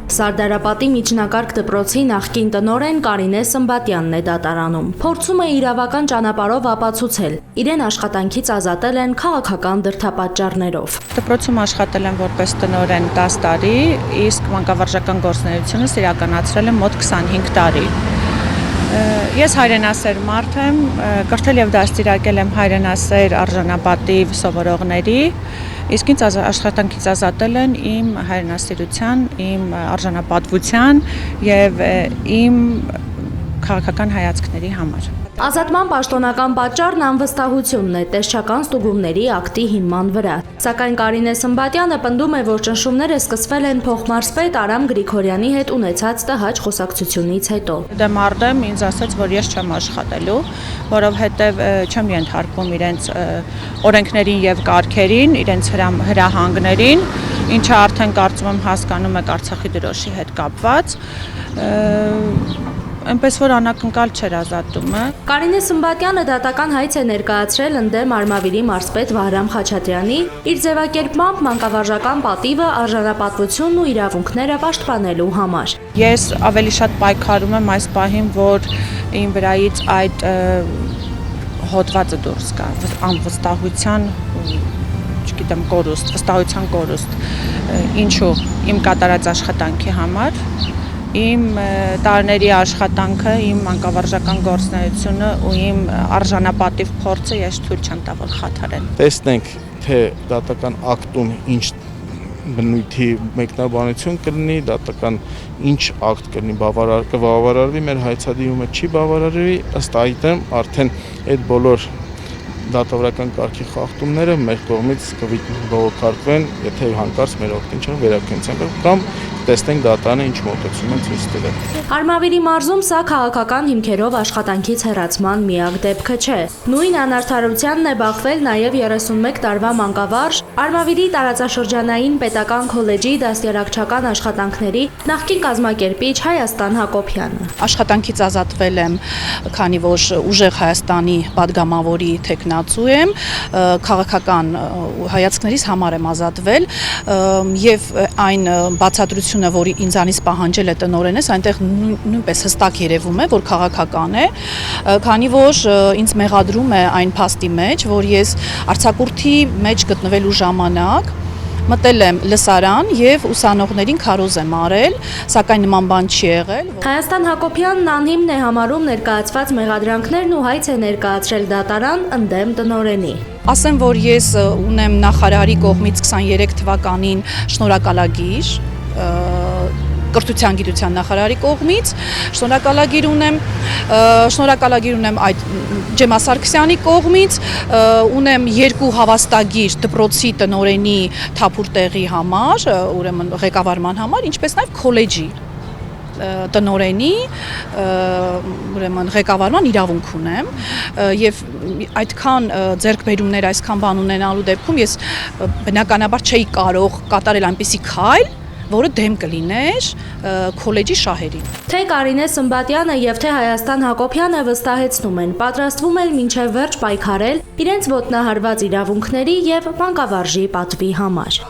Սարդարապատի միջնակարգ դպրոցի նախկին տնօրեն Կարինե Սմբատյանն է դատարանում։ Փորձում է իրավական ճանապարհով ապացուցել, իրեն աշխատանքից ազատել են քաղաքական դրդապատճառներով։ Դպրոցում աշխատել եմ որպես տնօրեն 10 տարի, իսկ մանկավարժական գործունեությունս իրականացրել եմ մոտ 25 տարի։ Ես հայրենասեր մարդ եմ, կրթել եւ դաստիարակել եմ հայրենասեր արժանապատիվ սովորողների, իսկ ինձ աշխատանքից ազատել են իմ հայրենասիրության, իմ արժանապատվության եւ իմ քաղաքական հայացքների համար։ Ազատման պաշտոնական պատճառն անվստահությունն է տեսչական ստուգումների ակտի հիման վրա։ Սակայն Կարինե Սմբատյանը պնդում է, որ ճնշումները սկսվել են փոխմարզպետ Արամ Գրիգորյանի հետ ունեցած տհաճ խոսակցությունից հետո։ Դե մարդը ինձ ասաց, որ ես չեմ աշխատելու, որովհետև չեմ ենթարկվում իրենց օրենքներին եւ կարգերին, իրենց հրահանգներին, ինչը արդեն կարծում եմ հասկանում եք Արցախի դրոշի հետ կապված։ Այնպես որ անակնկալ չէր ազատումը։ Կարինե Սմբատյանը դատական հայց է ներկայացրել ընդդեմ Արմավիրի մարզպետ Վահրամ Խաչատրյանի իր ձևակերպմամբ մանկավարժական պատիվը, արժանապատվությունն ու իրավունքները պաշտպանելու համար։ Ես ավելի շատ պայքարում եմ այս պահին, որ իմ վրայից այդ հոդվածը դուրս գա, անվստահության, չգիտեմ, կորուստ, վստահության կորուստ։ Ինչու՞, իմ կատարած աշխատանքի համար, իմ տարիների աշխատանքը, իմ մանկավարժական գործունեությունը ու իմ արժանապատիվ փորձը ես թույլ չեմ տա որ խաթարեն։ Տեսնենք, թե դատական ակտում ինչ բնույթի մեկնաբանություն կլինի, դատական ինչ ակտ կլինի, կբավարարվի մեր հայցադիմումը, չի բավարարվի, ըստ այդմ արդեն այդ բոլոր դատավորական կարգի խախտումները մեր կողմից կբողոքարկվեն, եթե հանկարծ մեր օգտին վերականգնենք կամ տեսնենք դատարանը ինչ մոտեցում են ցույց տվել։ Արմավիրի մարզում սա քաղաքական հիմքերով աշխատանքից հեռացման միակ դեպքը չէ։ Նույն անարդարությանն է բախվել նաև 31 տարվա մանկավարժ Արմավիրի տարածաշրջանային պետական քոլեջի դաստիարակչական աշխատանքների նախկին կազմակերպիչ Հայաստան Հակոբյանը։ Աշխատանքից ազատվել եմ, քանի որ ուժեղ Հայաստանի падգամավորի տեխնացու եմ, քաղաքական հայացքներից համար եմ ազատվել եւ այն բացատրությունը, որի ինձանից պահանջել է տնօրենս, այնտեղ նույնպես հստակ երևում է, որ քաղաքական է, քանի որ ինձ մեղադրում է այն փաստի մեջ, որ ես արձակուրդի մեջ գտնվելու ժամանակ մտել եմ լսարան եւ ուսանողներին քարոզ եմ արել, սակայն նման բան չի եղել։ Հայաստան Հակոբյանն անհիմն է համարում ներկայացված մեղադրանքներն ու հայց է ներկայացրել դատարան ընդդեմ տնօրենի։ Ասեմ, որ ես ունեմ նախարարի կողմից 23 թվականին շնորհակալագիր կրթության գիտության նախարարի կողմից, շնորհակալագիր ունեմ այդ Ջեմա Սարգսյանի կողմից, ունեմ 2 հավաստագիր դպրոցի տնօրենի թափուր տեղի համար, ուրեմն ղեկավարման համար, ինչպես նաև քոլեջի տնօրենի ուրեմն ղեկավարման իրավունք ունեմ եւ այդքան ձեռքբերումներ, այսքան բան ունենալու դեպքում ես բնականաբար չէի կարող կատարել այնպիսի քայլ, որը դեմ կլիներ քոլեջի շահերին։ Թե Կարինե Սմբատյանը եւ թե Հայաստան Հակոբյանը վստահեցնում են, պատրաստվում են մինչև վերջ պայքարել իրենց ոտնահարված իրավունքների եւ մանկավարժի պատվի համար։